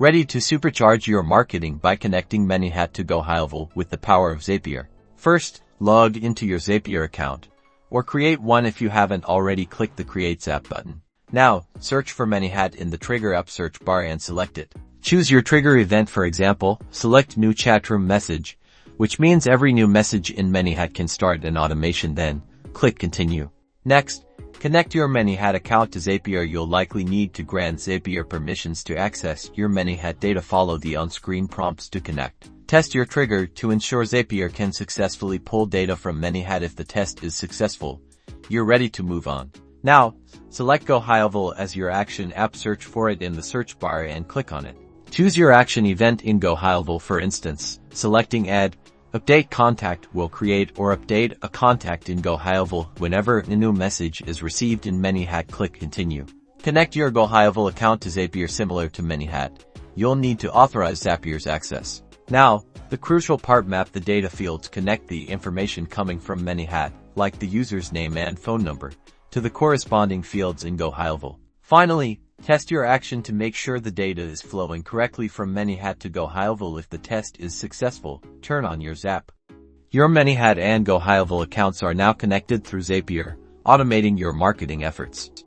Ready to supercharge your marketing by connecting Manychat to Gohighlevel with the power of Zapier. First, log into your Zapier account, or create one if you haven't already. Click the Create Zap button. Now, search for Manychat in the Trigger Up search bar and select it. Choose your trigger event. For example, select New Chatroom Message, which means every new message in Manychat can start an automation. Then, click Continue. Next, connect your Manychat account to Zapier. You'll likely need to grant Zapier permissions to access your Manychat data. Follow the on-screen prompts to connect. Test your trigger to ensure Zapier can successfully pull data from Manychat. If the test is successful, you're ready to move on. Now, select Gohighlevel as your action app. Search for it in the search bar and click on it. Choose your action event in Gohighlevel. For instance, selecting Add Update Contact will create or update a contact in Gohighlevel whenever a new message is received in Manychat. Click Continue. Connect your Gohighlevel account to Zapier. Similar to Manychat, you'll need to authorize Zapier's access. Now, the crucial part: map the data fields. Connect the information coming from Manychat, like the user's name and phone number, to the corresponding fields in Gohighlevel. Finally, test your action to make sure the data is flowing correctly from Manychat to Gohighlevel. If the test is successful, turn on your Zap. Your Manychat and Gohighlevel accounts are now connected through Zapier, automating your marketing efforts.